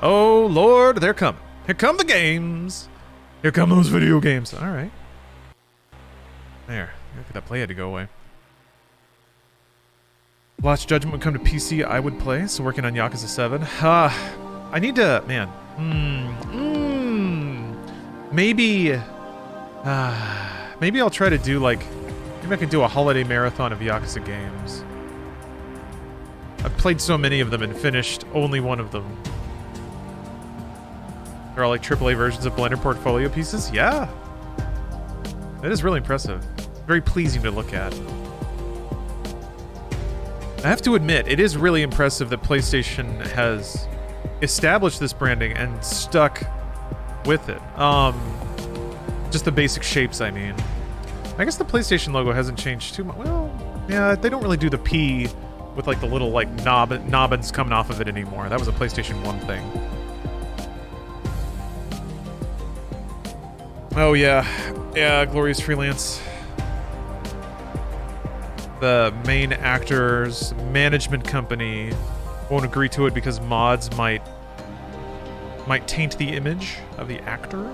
Oh, Lord, they're coming. Here come the games. Here come those video games. All right. There. That play had to go away. Lost Judgment would come to PC, I would play. So working on Yakuza 7. I need to... Man. Maybe... maybe I'll try to do, like... Maybe I can do a holiday marathon of Yakuza games. I've played so many of them and finished only one of them. They're all like AAA versions of Blender portfolio pieces? Yeah. That is really impressive. Very pleasing to look at. I have to admit, it is really impressive that PlayStation has established this branding and stuck with it. Just the basic shapes, I mean. I guess the PlayStation logo hasn't changed too much. Well, yeah, they don't really do the P with like the little like nobbins coming off of it anymore. That was a PlayStation 1 thing. Oh yeah. Yeah, Glorious Freelance. The main actor's management company won't agree to it because mods might taint the image of the actor.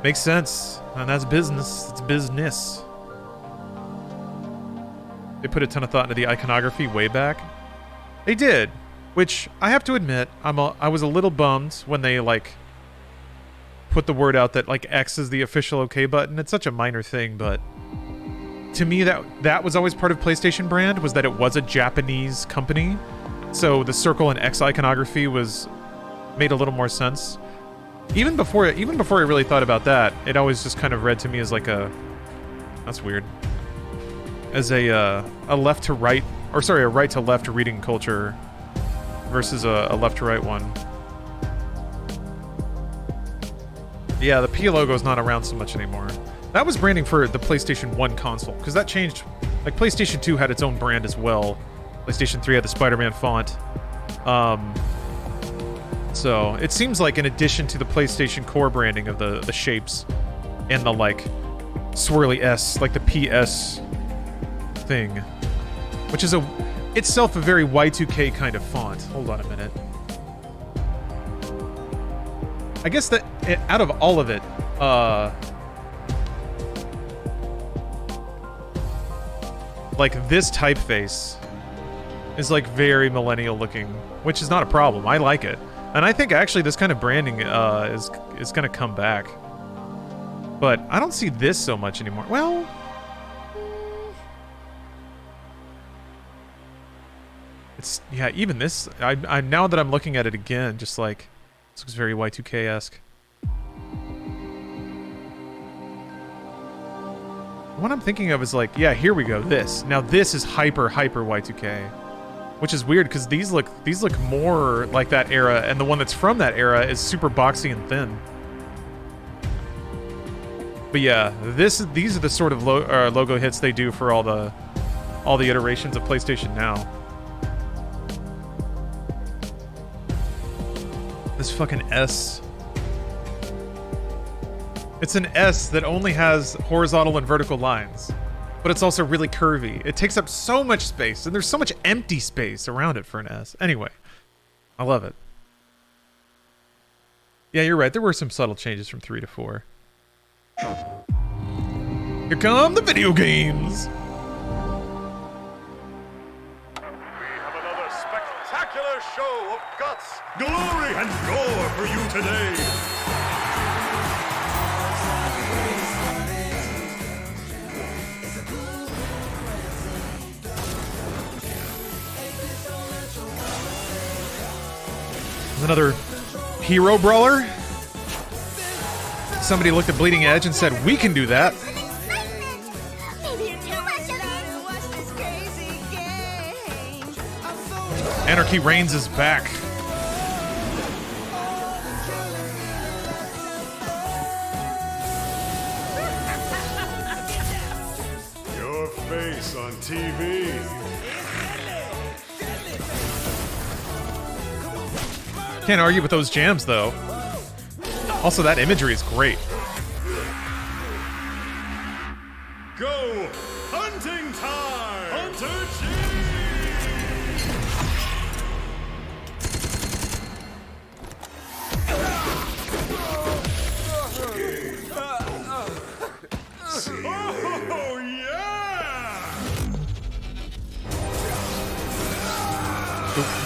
Makes sense. And that's business. It's business. They put a ton of thought into the iconography way back. They did, which I have to admit, I was a little bummed when they like put the word out that like X is the official OK button. It's such a minor thing, but to me that was always part of PlayStation brand, was that it was a Japanese company. So the circle and X iconography made a little more sense. Even before I really thought about that, it always just kind of read to me as like a... That's weird. As a left to right, or sorry, a right to left reading culture versus a left to right one. Yeah, the P logo is not around so much anymore. That was branding for the PlayStation 1 console, because that changed. Like, PlayStation 2 had its own brand as well. PlayStation 3 had the Spider-Man font. So, it seems like in addition to the PlayStation core branding of the shapes and the, like, swirly S, like the PS thing, which is itself a very Y2K kind of font. Hold on a minute. I guess that out of all of it, like this typeface is like very millennial looking, which is not a problem. I like it. And I think actually this kind of branding is going to come back. But I don't see this so much anymore. Well, it's, yeah, even this, I now that I'm looking at it again, just like, this looks very Y2K-esque. What I'm thinking of is like, yeah, here we go, this. Now this is hyper Y2K. Which is weird, because these look more like that era, and the one that's from that era is super boxy and thin. But yeah, these are the sort of logo hits they do for all the iterations of PlayStation now. This fucking S. It's an S that only has horizontal and vertical lines. But it's also really curvy. It takes up so much space, and there's so much empty space around it for an S. Anyway, I love it. Yeah, you're right. There were some subtle changes from 3 to 4. Here come the video games! We have another spectacular show of guts, glory, and gore for you today! Another hero brawler. Somebody looked at Bleeding Edge and said, "We can do that." Anarchy Reigns is back. Your face on TV. Can't argue with those jams, though. Also, that imagery is great. Go hunting time! Hunter G!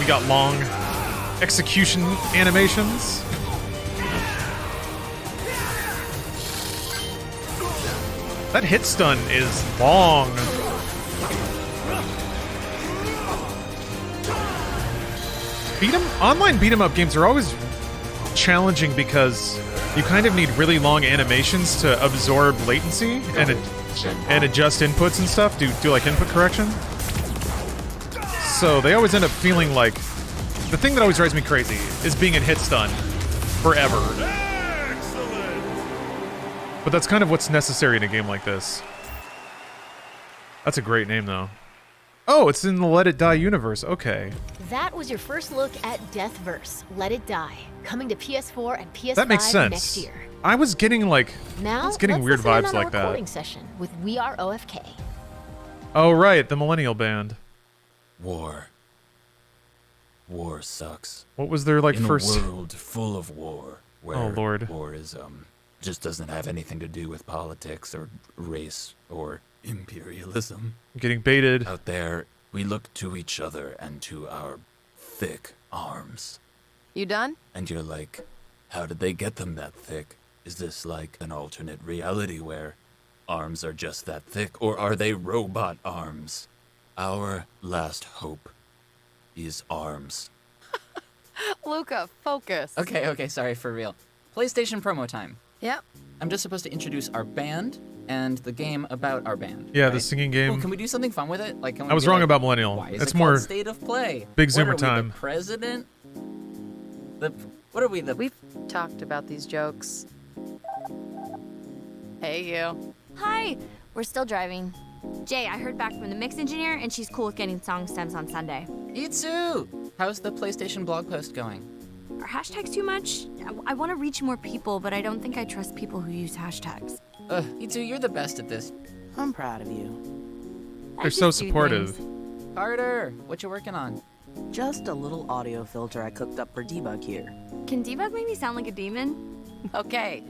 We got long execution animations. That hit stun is long. Online beat 'em up games are always challenging because you kind of need really long animations to absorb latency and adjust inputs and stuff. Do like input correction. So they always end up feeling like the thing that always drives me crazy is being in hit stun forever. But that's kind of what's necessary in a game like this. That's a great name, though. Oh, it's in the Let It Die universe. Okay. That was your first look at Deathverse, Let It Die, coming to PS4 and PS5 that makes sense. next year. I was getting like, Now, I was getting weird let's listen in vibes on a like that. recording session with We Are OFK. Oh, right, the Millennial Band. War. War sucks. What was their like In first? a world full of war, where Oh, Lord. war is just doesn't have anything to do with politics or race or imperialism. Getting baited. Out there, we look to each other and to our thick arms. You done? And you're like, how did they get them that thick? Is this like an alternate reality where arms are just that thick, or are they robot arms? Our last hope is arms. Luca, focus. Okay, sorry, for real. PlayStation promo time. Yep. I'm just supposed to introduce our band and the game about our band. Yeah, right? the singing Well, game. can we do something fun with it? Like, can we I was be wrong like, about Millennial. Why is It's it more called State of Play? Big What Zoomer are we, time. The president? What are we? We've talked about these jokes. Hey, you. Hi, we're still driving. Jay, I heard back from the mix engineer, and she's cool with getting song stems on Sunday. Itsu! How's the PlayStation blog post going? Are hashtags too much? I want to reach more people, but I don't think I trust people who use hashtags. Itsu, you're the best at this. I'm proud of you. I They're just so do supportive. things. Carter, what you working on? Just a little audio filter I cooked up for debug here. Can debug make me sound like a demon? Okay.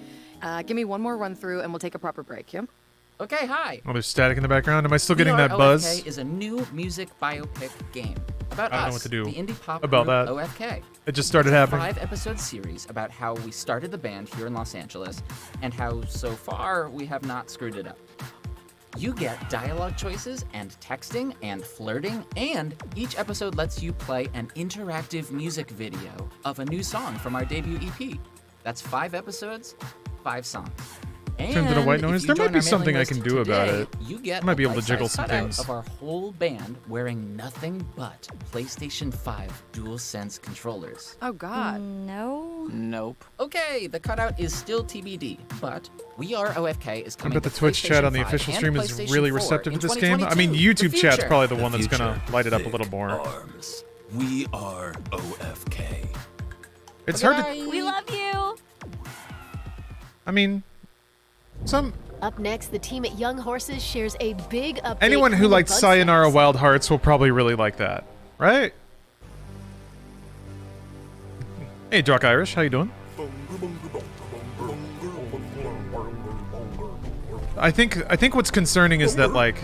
Give me one more run through and we'll take a proper break, yeah? Okay, hi. Oh, there's static in the background. Am I still getting We Are that buzz? OFK is a new music biopic game about I don't know us, what to do the indie pop about group that. OFK. It just started happening. 5-episode series about how we started the band here in Los Angeles and how so far we have not screwed it up. You get dialogue choices and texting and flirting, and each episode lets you play an interactive music video of a new song from our debut EP. That's 5 episodes, 5 songs. Turns into white And if noise. you There might join be our something mailing I can list do about today, it. You get I might be a able to jiggle some bite-sized things. cutout of our whole band wearing nothing but PlayStation 5 DualSense controllers. Oh, God. No. Nope. Okay, the cutout is still TBD, but We Are OFK is I coming bet the to Twitch chat PlayStation on the 5 official and stream is PlayStation really 4 receptive in to this game. I mean, 2022. YouTube chat's future. probably the one that's gonna light it up a Thick little more. Arms. We are OFK. It's Okay, hard to. bye. We love you. I mean, some Up next, the team at Young Horses shares a big update. anyone who on the liked bug Sayonara fix. Wild Hearts will probably really like that, right? Hey, Rockin Irish, how you doing? I think what's concerning is that like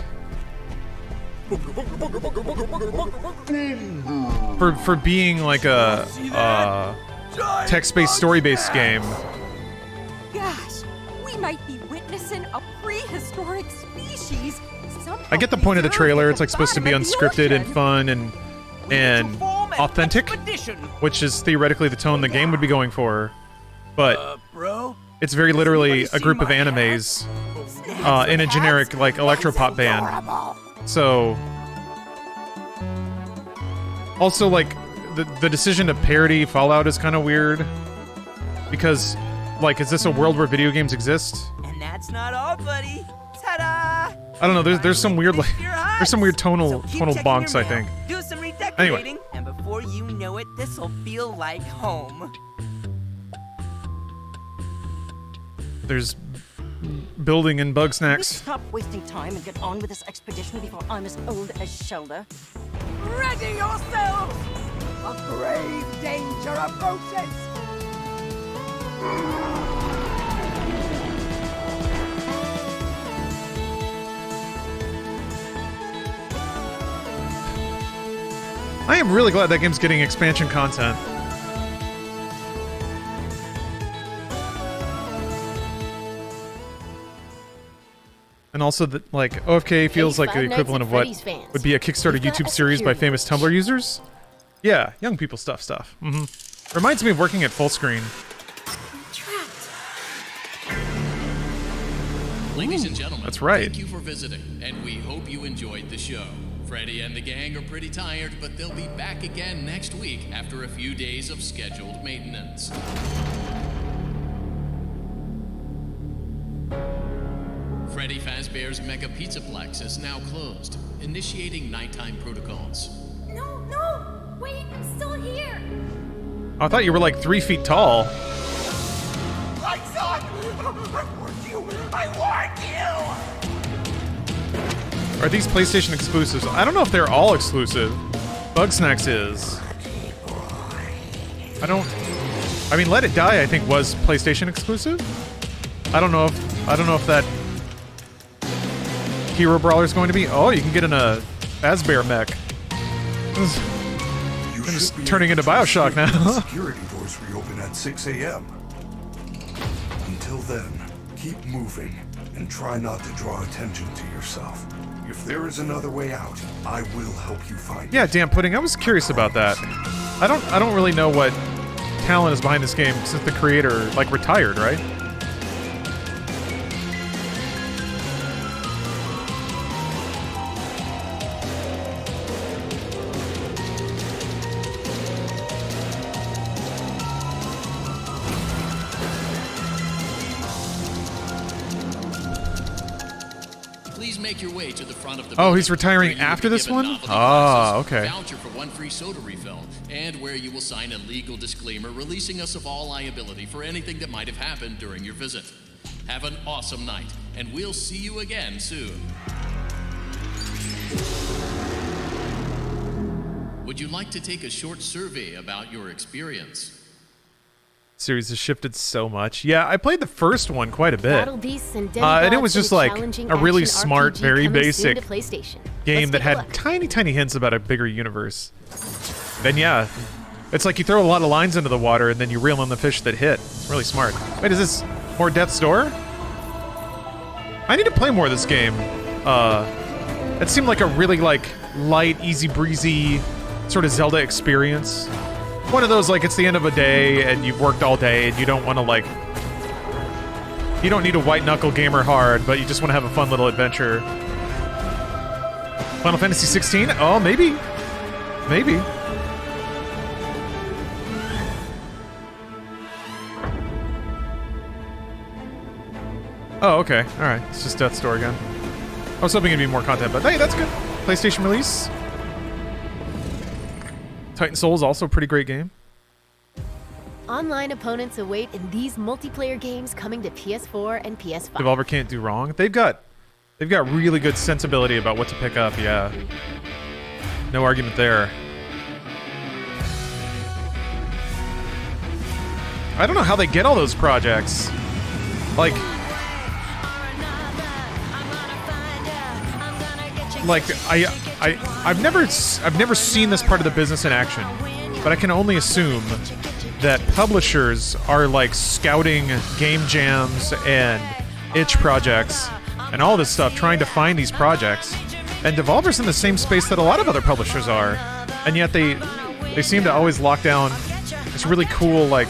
for being like a text-based story-based game, Gosh, we might be witnessing a prehistoric species. I get the point of the trailer. It's like supposed to be unscripted and fun and authentic, which is theoretically the tone the game would be going for. But Bro? it's very literally a group of animes in a generic like electropop band. So also like the decision to parody Fallout is kind of weird because like, is this a world where video games exist? And that's not all, buddy. Ta-da! I don't know. There's some weird like there's some weird tonal bonks, I think. Do some redecorating, Anyway. and before you know it, this'll feel like home. There's building and bug Can we snacks. stop wasting time and get on with this expedition before I'm as old as Shoulder? Ready yourselves! A grave danger approaches! I am really glad that game's getting expansion content. And also that, like, OFK feels like the equivalent of what would be a Kickstarter YouTube series by famous Tumblr users. Yeah, young people stuff. Reminds me of working at Fullscreen. Ladies and gentlemen, that's right. Thank you for visiting, and we hope you enjoyed the show. Freddy and the gang are pretty tired, but they'll be back again next week after a few days of scheduled maintenance. Freddy Fazbear's Mega Pizzaplex is now closed, initiating nighttime protocols. No! Wait, I'm still here! Oh, I thought you were like 3 feet tall. Lights on! I warned you! I warned you! Are these PlayStation exclusives? I don't know if they're all exclusive. Bugsnax is. I mean, Let It Die, I think, was PlayStation exclusive. I don't know if that Hero Brawler is going to be. Oh, you can get in a Fazbear mech. I'm just turning into Bioshock now. Security doors reopen at 6 a.m. Until then, keep moving and try not to draw attention to yourself. If there is another way out, I will help you find it. Yeah, damn pudding. I was curious about that. I don't really know what talent is behind this game since the creator like retired, right? Make your way to the front of the oh, he's retiring after this one? Oh, okay. Voucher for 1 free soda refill, and where you will sign a legal disclaimer releasing us of all liability for anything that might have happened during your visit. Have an awesome night, and we'll see you again soon. Would you like to take a short survey about your experience? Series has shifted so much. Yeah, I played the first one quite a bit. Battle Beasts and And it was just like a really smart, RPG very coming basic soon to PlayStation. game Let's that take a had look. tiny hints about a bigger universe. Then yeah, it's like you throw a lot of lines into the water and then you reel in the fish that hit. It's really smart. Wait, is this more Death's Door? I need to play more of this game. It seemed like a really like light, easy breezy sort of Zelda experience. One of those, like, it's the end of a day and you've worked all day and you don't want to, like... You don't need a white-knuckle gamer hard, but you just want to have a fun little adventure. Final Fantasy 16? Oh, maybe. Maybe. Oh, okay. Alright. It's just Death's Door again. I was hoping it'd be more content, but hey, that's good. PlayStation release. Titan Souls, also a pretty great game. Online opponents await in these multiplayer games coming to PS4 and PS5. Devolver can't do wrong. They've got really good sensibility about what to pick up, yeah. No argument there. I don't know how they get all those projects. Like I've never seen this part of the business in action, but I can only assume that publishers are like scouting game jams and itch projects and all this stuff, trying to find these projects. And Devolver's in the same space that a lot of other publishers are, and yet they seem to always lock down this really cool like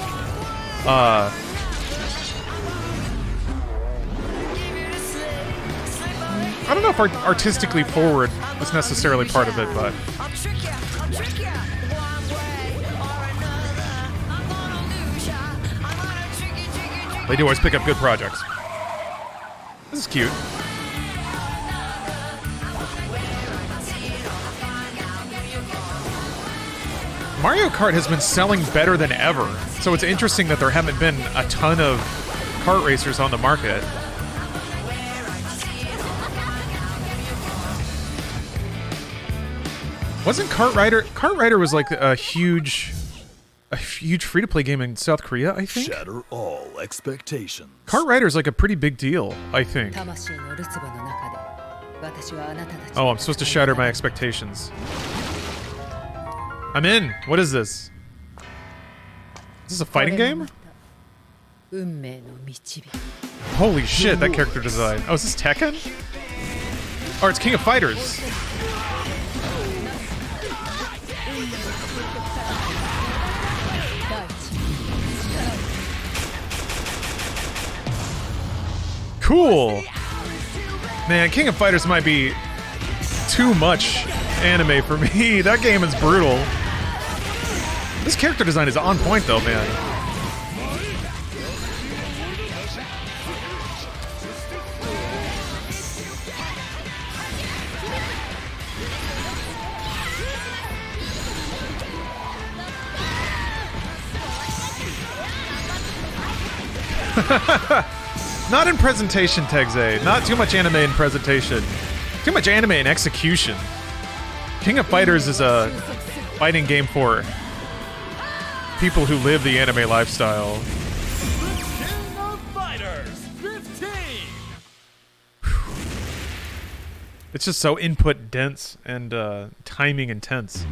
I don't know if artistically forward was necessarily part of it, but they do always pick up good projects. This is cute. Mario Kart has been selling better than ever, so it's interesting that there haven't been a ton of kart racers on the market. Wasn't Kart Rider was like a huge free-to-play game in South Korea, I think? Shatter all expectations. Kart Rider is like a pretty big deal, I think. Oh, I'm supposed to shatter my expectations. I'm in. What is this? Is this a fighting game? Holy shit, that character design. Oh, is this Tekken? Oh, it's King of Fighters. Cool. Man, King of Fighters might be too much anime for me. That game is brutal. This character design is on point though, man. Not in presentation, Tegze. Not too much anime in presentation. Too much anime in execution. King of Fighters is a fighting game for people who live the anime lifestyle. King of Fighters 15. It's just so input dense and timing intense.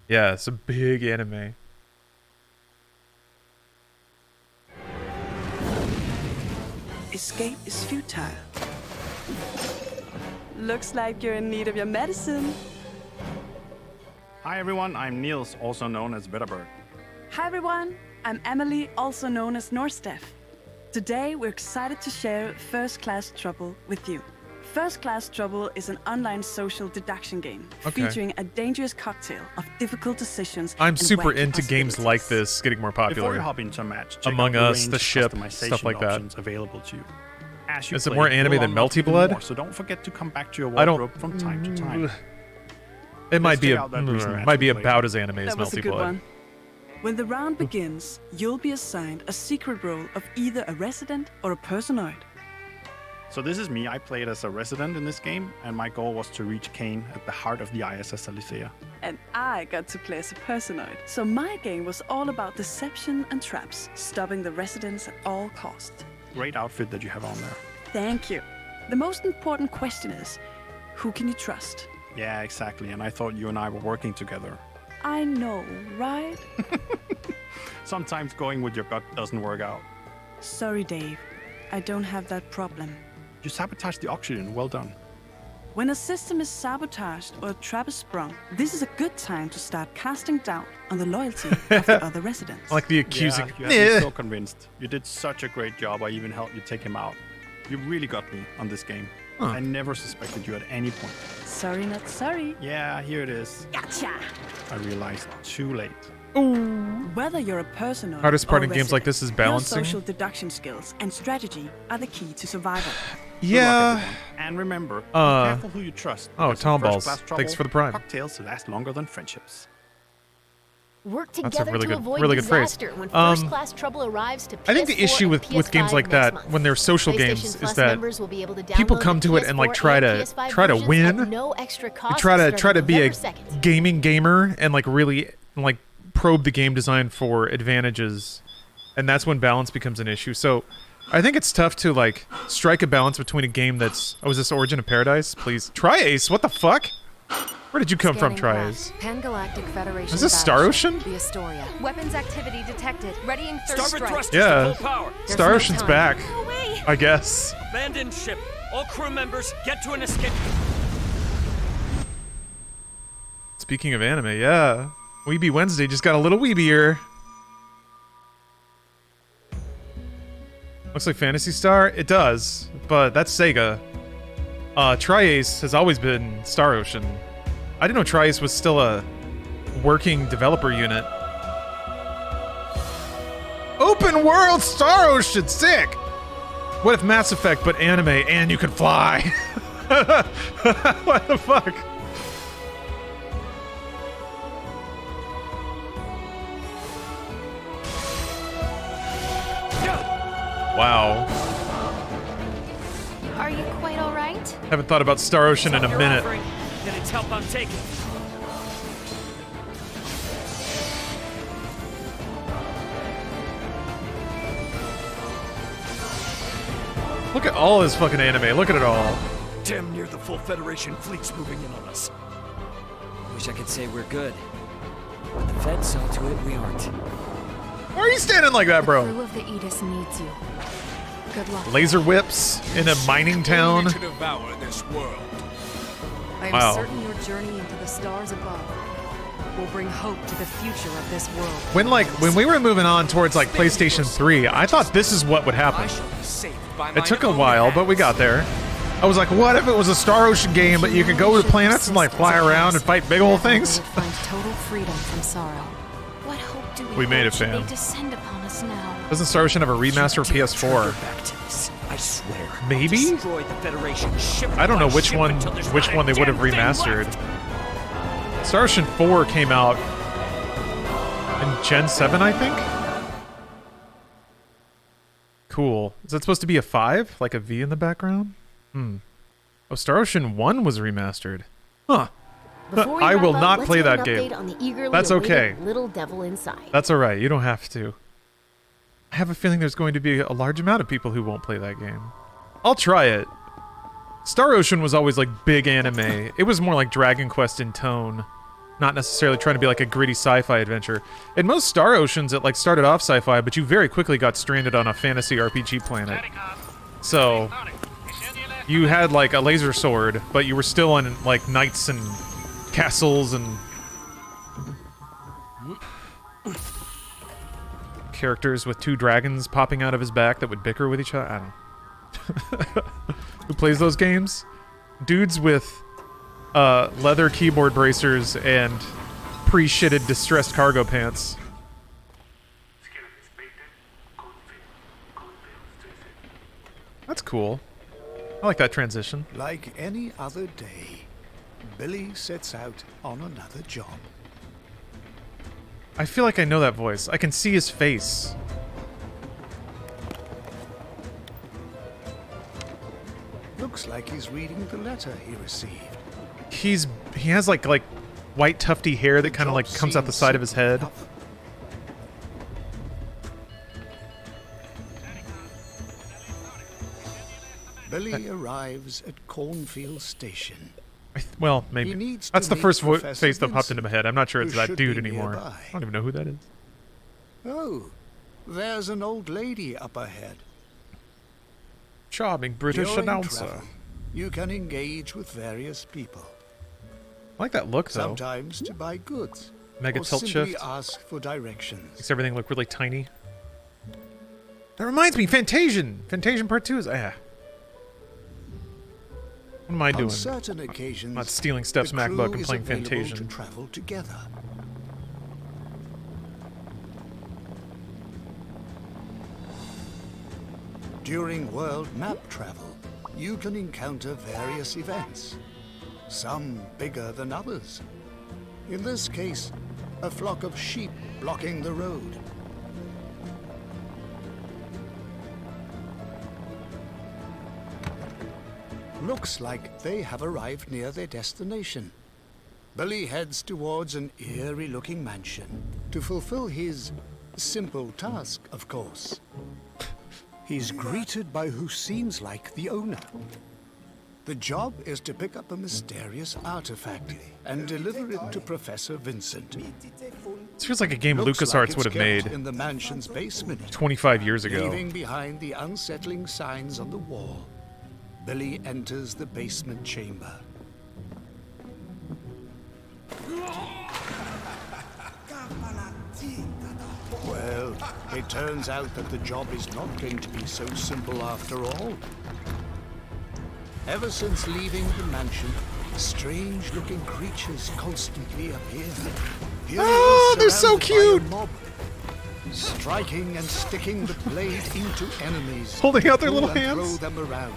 Yeah, it's a big anime. Escape is futile. Looks like you're in need of your medicine. Hi everyone, I'm Niels, also known as Bitterbird. Hi everyone, I'm Emily, also known as Norstef. Today we're excited to share First Class Trouble with you. First Class Trouble is an online social deduction game featuring a dangerous cocktail of difficult decisions. I'm super into games like this getting more popular. Before you hop into a match, check Among out Us, range The Ship, customization stuff like that. options available to you. As you Is it play, more anime you'll than unlock Melty even Blood? more, so don't forget to come back to your I don't- wardrobe from time to time. It might Let's be check out that recent match might be we played. about as anime as That was a Melty good Blood. one. When the round begins, you'll be assigned a secret role of either a resident or a personoid. So this is me. I played as a resident in this game, and my goal was to reach Kane at the heart of the ISS Alicea. And I got to play as a personoid. So my game was all about deception and traps, stopping the residents at all costs. Great outfit that you have on there. Thank you. The most important question is, who can you trust? Yeah, exactly. And I thought you and I were working together. I know, right? Sometimes going with your gut doesn't work out. Sorry, Dave. I don't have that problem. You sabotaged the oxygen. Well done. When a system is sabotaged or a trap is sprung, this is a good time to start casting doubt on the loyalty of the other residents. Like the accusing. Yeah, you have me so convinced. You did such a great job. I even helped you take him out. You really got me on this game. Huh. I never suspected you at any point. Sorry, not sorry. Yeah, here it is. Gotcha. I realized too late. Whether you're a person or Hardest part or in games like this is balancing. Your social deduction skills and strategy are the key to survival. Yeah. And remember, be careful who you trust. Oh, because in Tom First Balls. Class Trouble, Thanks for the prime. Cocktails last longer than friendships. Work That's a together really to good- avoid really good phrase. disaster when First-Class Trouble arrives to PS4 I think the issue with and games PS5 like next that, month. when they're social games, PlayStation is Plus that members will be able to people download come the to it and like PS4 try and to PS5 try to versions win. at no extra cost Try to starting be a November 2nd. gaming gamer and like really like probe the game design for advantages, and that's when balance becomes an issue. So I think it's tough to like strike a balance between a game that's is this Origin of Paradise? Please. Tri-Ace, what the fuck? Where did you come from, Tri-Ace? Pan-Galactic Federation. Is this Star battleship, Ocean? The Astoria. Weapons activity detected. Readying third Starboard strike. thrusters Yeah. to full power. Star Ocean's back. No way. I guess. Abandoned ship. All crew members get to an escape. Speaking of anime, yeah. Weeby Wednesday just got a little weebier. Looks like Phantasy Star? It does, but that's Sega. Tri-Ace has always been Star Ocean. I didn't know Tri-Ace was still a working developer unit. Open world Star Ocean, sick! What if Mass Effect but anime and you could fly? What the fuck? Wow. Are you quite all right? Haven't thought about Star Ocean in a You're minute. offering, then it's help I'm taking. Look at all this fucking anime. Look at it all. Damn near the full Federation fleet's moving in on us. Wish I could say we're good. The Fed saw to it we aren't. Why are you standing like that, The bro? crew of the Aegis needs you. Good luck. Laser whips in a mining town. To devour this world. I am Wow. certain your journey into the stars above will bring hope to the future of this world. When we were moving on towards like PlayStation 3, I thought this is what would happen. I shall be saved by my It took a own while, hand. but we got there. I was like, what if it was a Star Ocean game, but you could go to planets and like fly around and fight big old things? Find total freedom from sorrow. What hope do We made it, should fam. they descend upon us now? Doesn't Star Ocean have a remaster for PS4? Back to this. I swear. Maybe? Destroy the Federation ship I don't know by which ship one until there's which not one a they would have damn thing remastered. left. Star Ocean 4 came out in Gen 7, I think? Cool. Is that supposed to be a 5? Like a V in the background? Oh, Star Ocean 1 was remastered. Huh. Before we I wrap will up, not let's play hear that an game. update on the eagerly That's awaited okay. Little Devil Inside. That's alright, you don't have to. I have a feeling there's going to be a large amount of people who won't play that game. I'll try it. Star Ocean was always like big anime. It was more like Dragon Quest in tone. Not necessarily trying to be like a gritty sci-fi adventure. In most Star Oceans, it like started off sci-fi, but you very quickly got stranded on a fantasy RPG planet. So you had like a laser sword, but you were still on like knights and castles and characters with two dragons popping out of his back that would bicker with each other. I don't know. Who plays those games? Dudes with leather keyboard bracers and pre-shitted distressed cargo pants. That's cool. I like that transition. Like any other day, Billy sets out on another job. I feel like I know that voice. I can see his face. Looks like he's reading the letter he received. He has like white tufty hair that kind of like comes out the side of his head. Billy arrives at Cornfield Station. Well, maybe. He needs That's to the meet first Professor face that popped into my head. I'm not sure it's who that should dude be anymore. nearby. I don't even know who that is. Oh, there's an old lady up ahead. Charming British During announcer. travel, you can engage with various people. I like that look, though. Sometimes to buy goods. Mega or tilt simply shift. ask for directions. Makes everything look really tiny. That reminds me, Fantasian! Fantasian Part 2 is... What am I doing? On certain occasions, I'm not stealing Steph's the MacBook crew and is playing available Fantasian. to travel together. During world map travel, you can encounter various events, some bigger than others. In this case, a flock of sheep blocking the road. Looks like they have arrived near their destination. Billy heads towards an eerie-looking mansion to fulfill his simple task, of course. He's greeted by who seems like the owner. The job is to pick up a mysterious artifact and deliver it to Professor Vincent. This feels like a game Looks LucasArts like it's would have kept made in the mansion's basement, 25 years ago. leaving behind the unsettling signs on the wall. Billy enters the basement chamber. Well, it turns out that the job is not going to be so simple after all. Ever since leaving the mansion, strange-looking creatures constantly appear. Oh, they're so cute! Mob, striking and sticking the blade into enemies. Holding out their pull little and hands. Throw them around.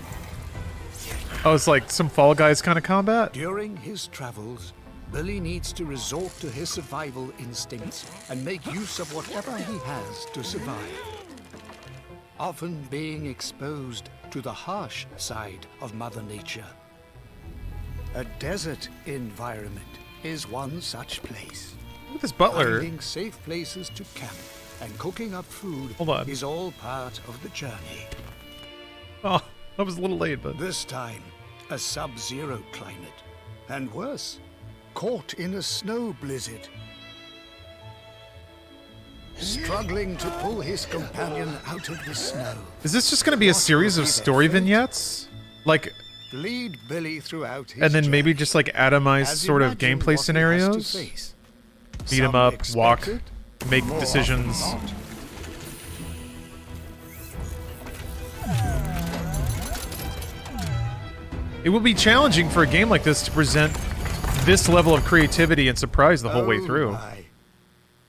Oh, it's like some Fall Guys kind of combat? During his travels, Billy needs to resort to his survival instincts and make use of whatever he has to survive. Often being exposed to the harsh side of Mother Nature. A desert environment is one such place. Look at this butler. Finding safe places to camp and cooking up food is all part of the journey. Oh, I was a little late, but... This time, a sub-zero climate. And worse, caught in a snow blizzard. struggling to pull his companion out of the snow. Is this just going to be a series of story vignettes? Like, Lead Billy throughout his and then maybe journey. just like atomized As sort of imagine gameplay what he has to scenarios? face. Beat him Some up, walk, expected, make more decisions. often not. It will be challenging for a game like this to present this level of creativity and surprise the whole way through. My.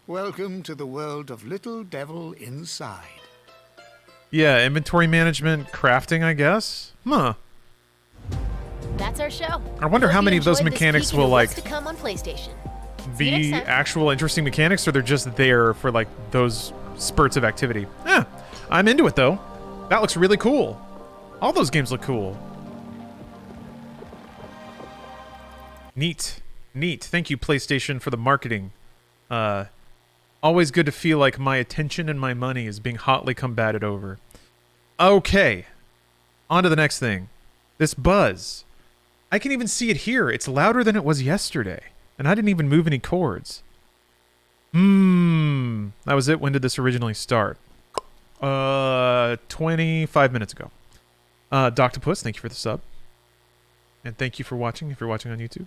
Welcome to the world of Little Devil Inside. Yeah, inventory management, crafting, I guess? Huh. That's our show. I wonder Hope how you many of those enjoyed this mechanics peek will, into what's like, to come on PlayStation. See you next be time. actual interesting mechanics, or they're just there for, like, those spurts of activity. Yeah, I'm into it, though. That looks really cool. All those games look cool. Neat. Neat. Thank you, PlayStation, for the marketing. Always good to feel like my attention and my money is being hotly combated over. Okay. On to the next thing. This buzz. I can even see it here. It's louder than it was yesterday. And I didn't even move any chords. That was it. When did this originally start? 25 minutes ago. Doctopus, thank you for the sub. And thank you for watching if you're watching on YouTube.